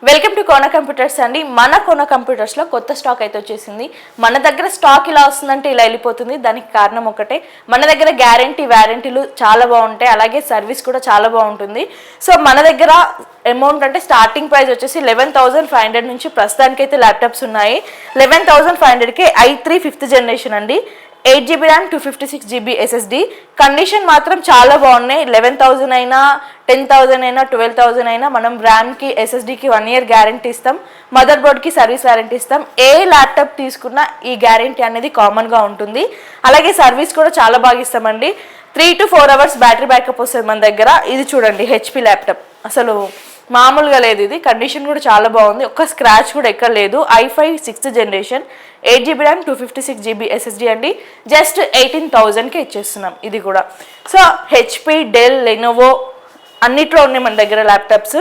Welcome to Kona computers అండి. మన కోన కంప్యూటర్స్లో కొత్త స్టాక్ అయితే వచ్చేసింది. మన దగ్గర స్టాక్ ఇలా వస్తుందంటే ఇలా వెళ్ళిపోతుంది. దానికి కారణం ఒకటే, మన దగ్గర వారంటీలు చాలా బాగుంటాయి, అలాగే సర్వీస్ కూడా చాలా బాగుంటుంది. సో మన దగ్గర అమౌంట్ అంటే స్టార్టింగ్ ప్రైస్ వచ్చేసి 11,500 నుంచి ప్రస్తుతానికైతే ల్యాప్టాప్స్ ఉన్నాయి. 11,500కి i3 5th జనరేషన్ అండి, 8GB RAM 256GB SSD. Condition మాత్రం చాలా బాగున్నాయి. 11,000 అయినా 10,000 అయినా 12,000 అయినా మనం ర్యామ్కి SSDకి 1 year గ్యారంటీ ఇస్తాం, మదర్ బోర్డ్కి సర్వీస్ వారంటీ ఇస్తాం. ఏ ల్యాప్టాప్ తీసుకున్నా ఈ గ్యారంటీ అనేది కామన్గా ఉంటుంది. అలాగే సర్వీస్ కూడా చాలా బాగా ఇస్తామండి. 3 to 4 hours బ్యాటరీ బ్యాకప్ వస్తుంది మన దగ్గర. ఇది చూడండి, HP ల్యాప్టాప్ అసలు మామూలుగా లేదు. ఇది కండిషన్ కూడా చాలా బాగుంది, ఒక్క స్క్రాచ్ కూడా ఎక్కడ లేదు. i5 6th generation, 8GB RAM 256GB SSD అండి. జస్ట్ 18,000కి ఇచ్చేస్తున్నాం ఇది కూడా. సో HP, డెల్, లెనోవో అన్నిట్లో ఉన్నాయి మన దగ్గర ల్యాప్టాప్స్.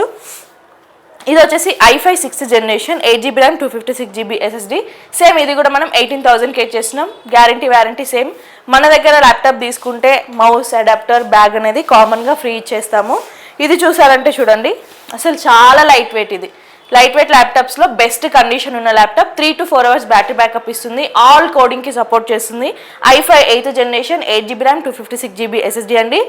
ఇది వచ్చేసి i5 6th generation, 8GB RAM 256GB SSD. Same ఇది కూడా మనం 18,000కి ఇచ్చేస్తున్నాం. Guarantee warranty same. మన దగ్గర ల్యాప్టాప్ తీసుకుంటే మౌస్, అడాప్టర్, బ్యాగ్ అనేది కామన్గా ఫ్రీ ఇచ్చేస్తాము. ఇది చూసారంటే చూడండి, అసలు చాలా లైట్ వెయిట్. ఇది లైట్ వెయిట్ ల్యాప్టాప్స్లో బెస్ట్ కండిషన్ ఉన్న laptop. 3 to 4 hours battery backup ఇస్తుంది, ఆల్ కోడింగ్కి సపోర్ట్ చేస్తుంది. i5 8th generation, 8GB RAM 256GB SSD అండి.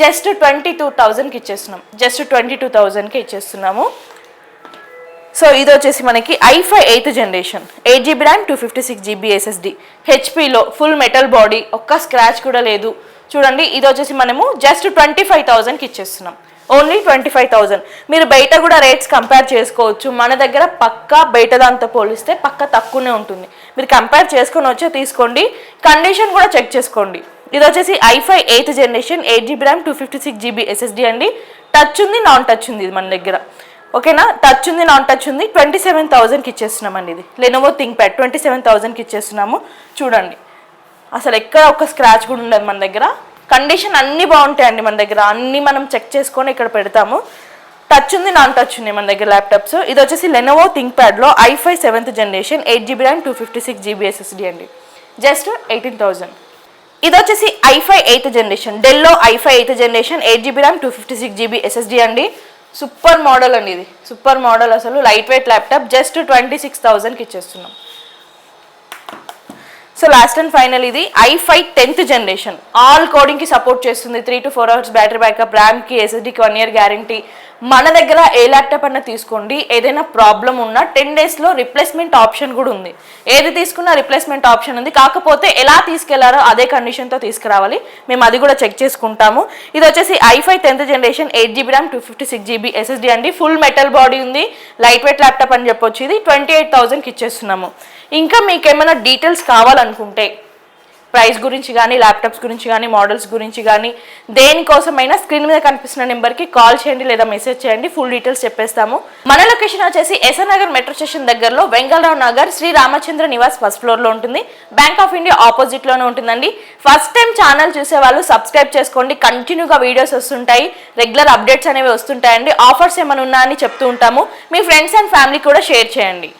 జస్ట్ 22,000కి ఇచ్చేస్తున్నాం. జస్ట్ 22,000కి ఇచ్చేస్తున్నాము. సో ఇది వచ్చేసి మనకి i5 8th generation, 8GB RAM 256GB SSD, హెచ్పిలో ఫుల్ మెటల్ బాడీ, ఒక్క స్క్రాచ్ కూడా లేదు. చూడండి, ఇది వచ్చేసి మనము జస్ట్ 25,000కి ఇచ్చేస్తున్నాం. ఓన్లీ 25,000. మీరు బయట కూడా రేట్స్ కంపేర్ చేసుకోవచ్చు. మన దగ్గర పక్కా బయట దాంతో పోలిస్తే పక్కా తక్కువనే ఉంటుంది. మీరు కంపేర్ చేసుకొని వచ్చే తీసుకోండి, కండిషన్ కూడా చెక్ చేసుకోండి. ఇది వచ్చేసి i5 8th generation, 8GB RAM 256GB SSD అండి. టచ్ ఉంది, నాన్ టచ్ ఉంది ఇది మన దగ్గర. ఓకేనా, టచ్ ఉంది, నాన్ టచ్ ఉంది. 27,000కి ఇచ్చేస్తున్నామండి. ఇది లెనోవో థింక్ప్యాడ్ 27,000కి ఇచ్చేస్తున్నాము. చూడండి, అసలు ఎక్కడ ఒక్క స్క్రాచ్ కూడా ఉండదు మన దగ్గర. కండిషన్ అన్నీ బాగుంటాయండి మన దగ్గర, అన్నీ మనం చెక్ చేసుకొని ఇక్కడ పెడతాము. టచ్ ఉంది, నాన్ టచ్ ఉంది మన దగ్గర ల్యాప్టాప్స్. ఇది వచ్చేసి లెనోవో థింక్ప్యాడ్లో i5 7th generation, 8GB RAM 256GB SSD అండి. జస్ట్ 18,000. ఇది వచ్చేసి i5 8th జనరేషన్, డెల్లో i5 8th generation, 8GB RAM 256GB SSD అండి. సూపర్ మోడల్ అండి, ఇది సూపర్ మోడల్, అసలు లైట్ వెయిట్ ల్యాప్టాప్. జస్ట్ 26,000కి ఇచ్చేస్తున్నాం. సో లాస్ట్ అండ్ ఫైనల్ ఇది i5 10th generation, all కోడింగ్కి support చేస్తుంది. 3 to 4 hours బ్యాటరీ బ్యాకప్, ర్యామ్కి SSDకి 1 year గ్యారంటీ. మన దగ్గర ఏ ల్యాప్టాప్ అన్నా తీసుకోండి, ఏదైనా ప్రాబ్లం ఉన్నా 10 daysలో రిప్లేస్మెంట్ ఆప్షన్ కూడా ఉంది. ఏది తీసుకున్నా రిప్లేస్మెంట్ ఆప్షన్ ఉంది. కాకపోతే ఎలా తీసుకెళ్లారో అదే కండిషన్తో తీసుకురావాలి, మేము అది కూడా చెక్ చేసుకుంటాము. ఇది వచ్చేసి i5 10th generation, 8GB RAM 256GB SSD అండి. ఫుల్ మెటల్ బాడీ ఉంది, లైట్ వెయిట్ ల్యాప్టాప్ అని చెప్పొచ్చు. ఇది 28,000కి ఇచ్చేస్తున్నాము. ఇంకా మీకు ఏమైనా డీటెయిల్స్ కావాలనుకుంటే, ప్రైస్ గురించి కానీ, ల్యాప్టాప్స్ గురించి కానీ, మోడల్స్ గురించి కానీ, దేనికోసమైనా స్క్రీన్ మీద కనిపిస్తున్న నెంబర్కి కాల్ చేయండి లేదా మెసేజ్ చేయండి, ఫుల్ డీటెయిల్స్ చెప్పేస్తాము. మన లొకేషన్ వచ్చేసి ఎస్ఆర్ నగర్ మెట్రో స్టేషన్ దగ్గరలో వెంగళరావు నగర్ శ్రీ రామచంద్ర నివాస్ ఫస్ట్ ఫ్లోర్లో ఉంటుంది. బ్యాంక్ ఆఫ్ ఇండియా ఆపోజిట్లోనే ఉంటుందండి. ఫస్ట్ టైం ఛానల్ చూసే వాళ్ళు సబ్స్క్రైబ్ చేసుకోండి, కంటిన్యూగా వీడియోస్ వస్తుంటాయి, రెగ్యులర్ అప్డేట్స్ అనేవి వస్తుంటాయండి. ఆఫర్స్ ఏమైనా ఉన్నా అని చెప్తూ ఉంటాము. మీ ఫ్రెండ్స్ అండ్ ఫ్యామిలీ కూడా షేర్ చేయండి.